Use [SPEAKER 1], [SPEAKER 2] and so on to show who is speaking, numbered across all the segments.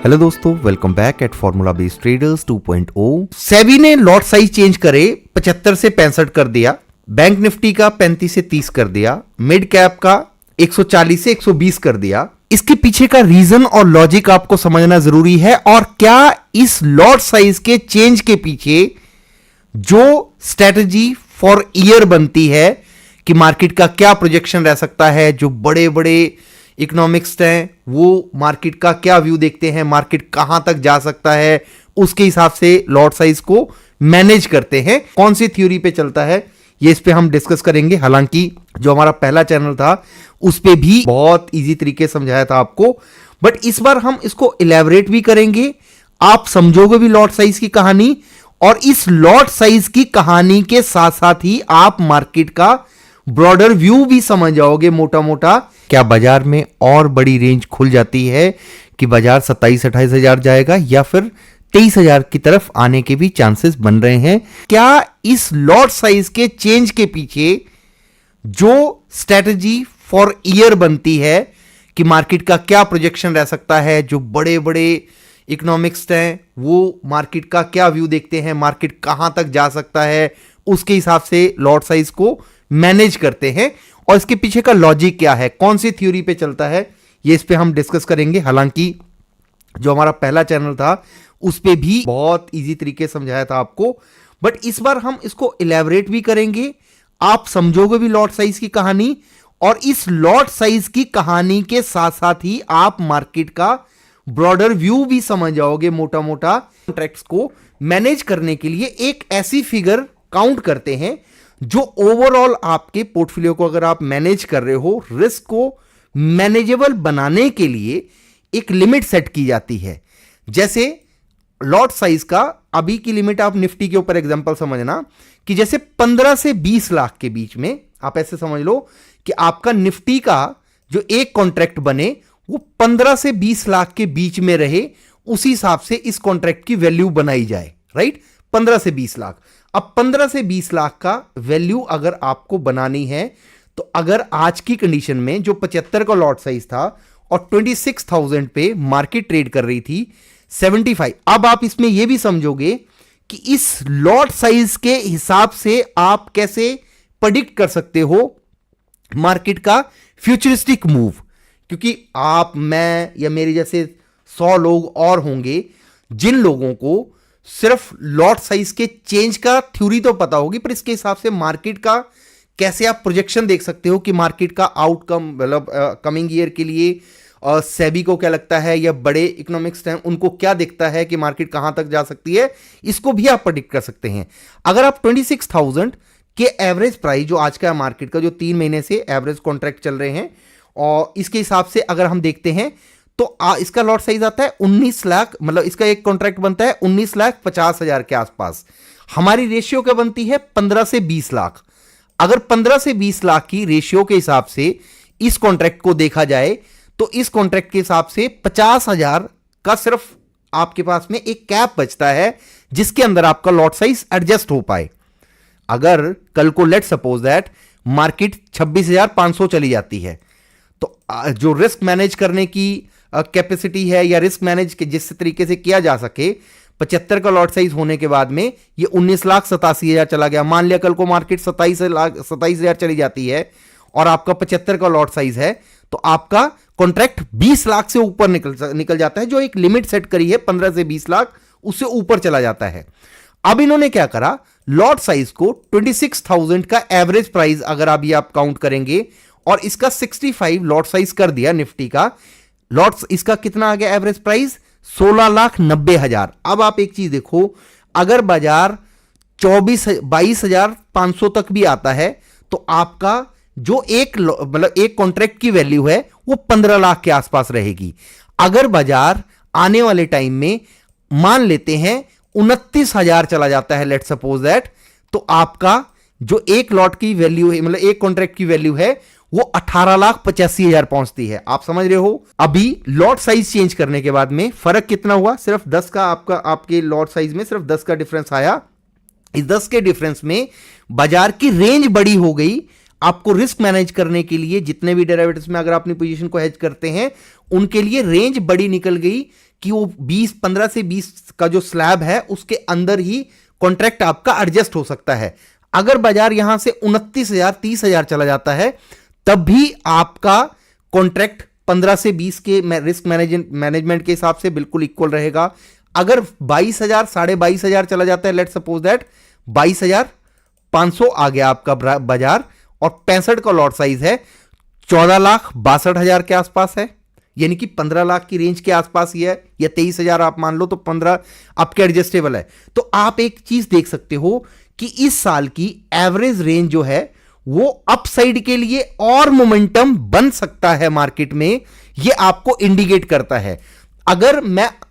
[SPEAKER 1] Hello दोस्तों, welcome back at formula based traders 2.0। SEBI ने lot size change करे 75 से 65 कर दिया, बैंक निफ्टी का 35 से 30 कर दिया, मिड कैप का 140 से 120 कर दिया। इसके पीछे का रीजन और लॉजिक आपको समझना जरूरी है। और क्या इस लॉट साइज के चेंज के पीछे जो स्ट्रेटजी फॉर ईयर बनती है कि मार्केट का क्या प्रोजेक्शन रह सकता है, जो बड़े बड़े इकोनॉमिक्स हैं वो मार्केट का क्या व्यू देखते हैं, मार्केट कहां तक जा सकता है, उसके हिसाब से लॉट साइज को मैनेज करते हैं। कौन सी थ्योरी पे चलता है ये इस पे हम डिस्कस करेंगे। हालांकि जो हमारा पहला चैनल था उस पे भी बहुत इजी तरीके समझाया था आपको, बट इस बार हम इसको इलेबोरेट भी करेंगे, आप समझोगे भी लॉट साइज की कहानी, और इस लॉट साइज की कहानी के साथ साथ ही आप मार्केट का ब्रॉडर व्यू भी समझ जाओगे मोटा मोटा। क्या बाजार में और बड़ी रेंज खुल जाती है कि बाजार 27-28 हजार जाएगा या फिर 23 हजार की तरफ आने के भी चांसेस बन रहे हैं। क्या इस लॉट साइज के चेंज के पीछे जो स्ट्रेटजी फॉर ईयर बनती है कि मार्केट का क्या प्रोजेक्शन रह सकता है, जो बड़े बड़े इकोनॉमिक्स हैं वो मार्केट का क्या व्यू देखते हैं, मार्केट कहां तक जा सकता है, उसके हिसाब से लॉट साइज को मैनेज करते हैं। और इसके पीछे का लॉजिक क्या है, कौन सी थ्योरी पे चलता है, ये इस पे हम डिस्कस करेंगे। हालांकि जो हमारा पहला चैनल था उस पे भी बहुत इजी तरीके समझाया था आपको, बट इस बार हम इसको इलेबोरेट भी करेंगे, आप समझोगे भी लॉट साइज की कहानी, और इस लॉट साइज की कहानी के साथ साथ ही आप मार्केट का ब्रॉडर व्यू भी समझ जाओगे मोटा मोटा। कॉन्ट्रैक्ट्स को मैनेज करने के लिए एक ऐसी फिगर काउंट करते हैं जो ओवरऑल आपके पोर्टफोलियो को अगर आप मैनेज कर रहे हो, रिस्क को मैनेजेबल बनाने के लिए एक लिमिट सेट की जाती है। जैसे लॉट साइज का अभी की लिमिट आप निफ्टी के ऊपर एग्जांपल समझना कि जैसे 15 से 20 लाख के बीच में, आप ऐसे समझ लो कि आपका निफ्टी का जो एक कॉन्ट्रैक्ट बने वो 15 से 20 लाख के बीच में रहे, उसी हिसाब से इस कॉन्ट्रैक्ट की वैल्यू बनाई जाए, राइट। 15 से 20 लाख। अब 15 से 20 लाख का वैल्यू अगर आपको बनानी है तो अगर आज की कंडीशन में जो 75 का लॉट साइज था और 26,000 पे मार्केट ट्रेड कर रही थी 75, अब आप इसमें यह भी समझोगे कि इस लॉट साइज के हिसाब से आप कैसे प्रेडिक्ट कर सकते हो मार्केट का फ्यूचरिस्टिक मूव। क्योंकि आप, मैं या मेरे जैसे 100 लोग और होंगे जिन लोगों को सिर्फ लॉट साइज के चेंज का थ्योरी तो पता होगी, पर इसके हिसाब से मार्केट का कैसे आप प्रोजेक्शन देख सकते हो कि मार्केट का आउटकम मतलब कमिंग ईयर के लिए सेबी को क्या लगता है या बड़े इकोनॉमिक्स हैं उनको क्या दिखता है कि मार्केट कहां तक जा सकती है, इसको भी आप प्रेडिक्ट कर सकते हैं। अगर आप 26,000 के एवरेज प्राइस जो आज का मार्केट का जो 3 महीने से एवरेज कॉन्ट्रैक्ट चल रहे हैं और इसके हिसाब से अगर हम देखते हैं तो इसका लॉट साइज आता है 19 लाख, मतलब इसका एक कॉन्ट्रैक्ट बनता है 19,50,000 के आसपास। हमारी रेशियो क्या बनती है 15 से 20 लाख। अगर 15 से 20 लाख की रेशियो के हिसाब से इस कॉन्ट्रैक्ट को देखा जाए तो इस कॉन्ट्रैक्ट के हिसाब से 50,000 का सिर्फ आपके पास में एक कैप बचता है जिसके अंदर आपका लॉट साइज एडजस्ट हो पाए। अगर कल को लेट सपोज दैट मार्केट 26,500 चली जाती है तो जो रिस्क मैनेज करने की कैपेसिटी है या रिस्क मैनेज के जिस तरीके से किया जा सके, 75 का लॉट साइज होने के बाद में ये 19,87,000 चला गया। मान लिया कल को मार्केट 27,000 चली जाती है और आपका 75 का लॉट साइज है तो आपका कॉन्ट्रैक्ट 20 लाख से ऊपर निकल जाता है। जो एक लिमिट सेट करी है 15 से 20 लाख, उससे ऊपर चला जाता है। अब इन्होंने क्या करा, लॉट साइज को 26,000 का एवरेज प्राइस अगर अभी आप काउंट करेंगे और इसका 65 लॉट साइज कर दिया निफ्टी का, लॉट इसका कितना आ गया एवरेज प्राइस 16,90,000। अब आप एक चीज देखो, अगर बाजार 22,500 तक भी आता है तो आपका जो एक कॉन्ट्रैक्ट की वैल्यू है वो 15 लाख के आसपास रहेगी। अगर बाजार आने वाले टाइम में मान लेते हैं 29,000 चला जाता है लेट सपोज दैट, तो आपका जो एक लॉट की वैल्यू है, मतलब एक कॉन्ट्रैक्ट की वैल्यू है वो 18,85,000 पहुंचती है। आप समझ रहे हो। अभी लॉट साइज चेंज करने के बाद में फर्क कितना हुआ, सिर्फ 10 का आपके लॉट साइज में सिर्फ 10 का डिफरेंस आया। इस 10 के डिफरेंस में बाजार की रेंज बड़ी हो गई। आपको रिस्क मैनेज करने के लिए जितने भी डेरिवेटिव्स में अगर अपनी पोजीशन को हेज करते हैं उनके लिए रेंज बड़ी निकल गई कि वो 15 से 20 का जो स्लैब है उसके अंदर ही कॉन्ट्रैक्ट आपका एडजस्ट हो सकता है। अगर बाजार यहां से 29,000 30,000 चला जाता है तब भी आपका कॉन्ट्रैक्ट 15 से 20 के रिस्क मैनेजमेंट के हिसाब से बिल्कुल इक्वल रहेगा। अगर 22,000 22,500 चला जाता है, लेट सपोज दैट 22,500 आ गया आपका बाजार और 65 का लॉट साइज है, 14,62,000 के आसपास है, यानी कि 15 लाख की रेंज के आसपास ही है, या 23,000 आप मान लो तो 15 आपके एडजस्टेबल है। तो आप एक चीज देख सकते हो कि इस साल की एवरेज रेंज जो है वो अपसाइड के लिए और मोमेंटम बन सकता है मार्केट में, ये आपको इंडिकेट करता है। अगर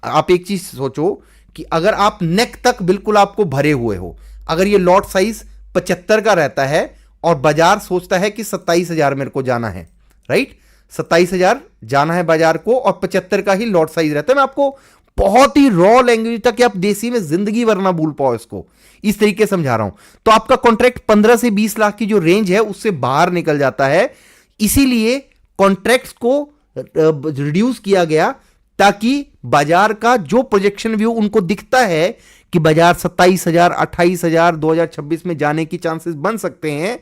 [SPEAKER 1] आप एक चीज सोचो कि अगर आप नेक तक बिल्कुल आपको भरे हुए हो, अगर ये लॉट साइज 75 का रहता है और बाजार सोचता है कि 27,000 मेरे को जाना है, राइट, 27,000 जाना है बाजार को और 75 का ही लॉट साइज रहता है। मैं आपको बहुत ही रॉ लैंग्वेज तक कि आप देसी में जिंदगी भर ना भूल पाओ इसको, इस तरीके समझा रहा हूं। तो आपका कॉन्ट्रैक्ट 15 से 20 लाख की जो रेंज है उससे बाहर निकल जाता है, इसीलिए कॉन्ट्रैक्ट्स को रिड्यूस किया गया ताकि बाजार का जो प्रोजेक्शन व्यू उनको दिखता है कि बाजार 27,000 28,000 2026 में जाने की चांसेस बन सकते हैं,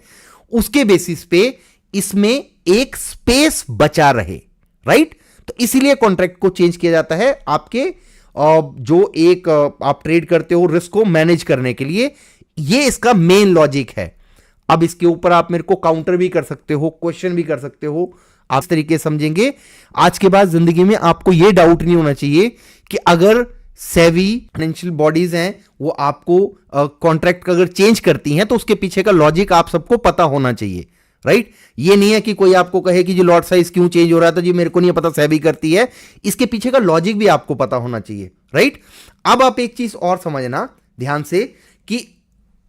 [SPEAKER 1] उसके बेसिस पे इसमें एक स्पेस बचा रहे, राइट। तो इसीलिए कॉन्ट्रैक्ट को चेंज किया जाता है आपके जो एक आप ट्रेड करते हो रिस्क को मैनेज करने के लिए, ये इसका मेन लॉजिक है। अब इसके ऊपर आप मेरे को काउंटर भी कर सकते हो, क्वेश्चन भी कर सकते हो, आप इस तरीके समझेंगे। आज के बाद जिंदगी में आपको यह डाउट नहीं होना चाहिए कि अगर सेवी फाइनेंशियल बॉडीज हैं वो आपको कॉन्ट्रैक्ट अगर चेंज करती हैं तो उसके पीछे का लॉजिक आप सबको पता होना चाहिए, राइट। ये नहीं है कि कोई आपको कहे कि जी लॉट साइज क्यों चेंज हो रहा था, जी मेरे को नहीं पता, सेबी करती है, इसके पीछे का लॉजिक भी आपको पता होना चाहिए, राइट। अब आप एक चीज और समझना ध्यान से कि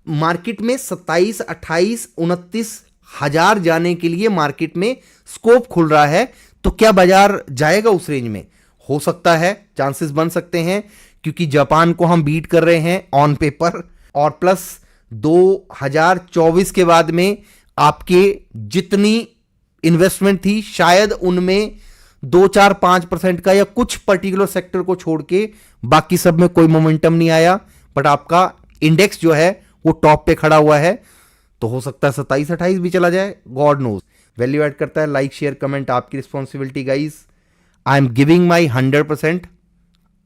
[SPEAKER 1] मार्केट में 27 28 29 हजार जाने के लिए मार्केट में स्कोप खुल रहा है, तो क्या बाजार जाएगा उस रेंज में? हो सकता है, चांसेस बन सकते हैं, क्योंकि जापान को हम बीट कर रहे हैं ऑन पेपर, और प्लस 2024 के बाद में आपके जितनी इन्वेस्टमेंट थी शायद उनमें 2-4-5% का या कुछ पर्टिकुलर सेक्टर को छोड़ के बाकी सब में कोई मोमेंटम नहीं आया, बट आपका इंडेक्स जो है वो टॉप पे खड़ा हुआ है। तो हो सकता है 27-28 भी चला जाए, गॉड नोज। वैल्यू ऐड करता है, लाइक शेयर कमेंट आपकी responsibility guys. I am giving my 100%।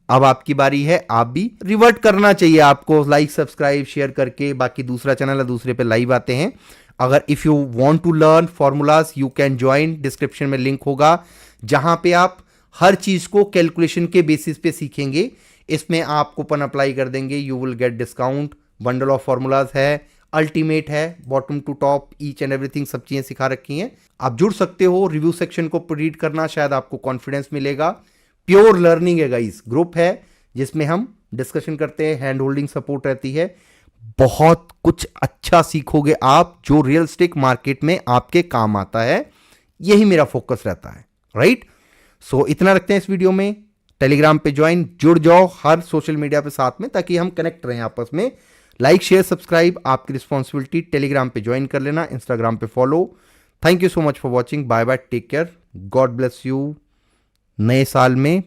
[SPEAKER 1] अब आपकी बारी है, आप भी रिवर्ट करना चाहिए आपको, लाइक सब्सक्राइब शेयर करके। बाकी दूसरा चैनल है, दूसरे पे लाइव आते हैं। अगर if you want to learn formulas you can join, description में लिंक होगा जहां पे आप हर चीज को कैलकुलेशन के बेसिस पे सीखेंगे। इसमें आप कूपन अप्लाई कर देंगे, you will get discount. Bundle of formulas है, अल्टीमेट है, bottom to top each and everything, सब चीजें सिखा रखी हैं। आप जुड़ सकते हो, रिव्यू सेक्शन को रीड करना, शायद आपको कॉन्फिडेंस मिलेगा। प्योर लर्निंग है गाइस, ग्रुप है जिसमें हम डिस्कशन करते हैं, हैंड होल्डिंग सपोर्ट रहती है। बहुत कुछ अच्छा सीखोगे आप जो रियल स्टेट मार्केट में आपके काम आता है, यही मेरा फोकस रहता है, राइट। सो इतना रखते हैं इस वीडियो में। टेलीग्राम पे ज्वाइन, जुड़ जाओ हर सोशल मीडिया पे साथ में, ताकि हम कनेक्ट रहें आपस में। लाइक शेयर सब्सक्राइब आपकी रिस्पॉन्सिबिलिटी। टेलीग्राम पे ज्वाइन कर लेना, इंस्टाग्राम पे follow. Thank you so much for watching, bye bye, take care, God bless you. नए साल में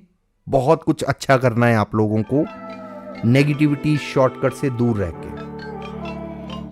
[SPEAKER 1] बहुत कुछ अच्छा करना है आप लोगों को, नेगेटिविटी शॉर्टकट से दूर रह के।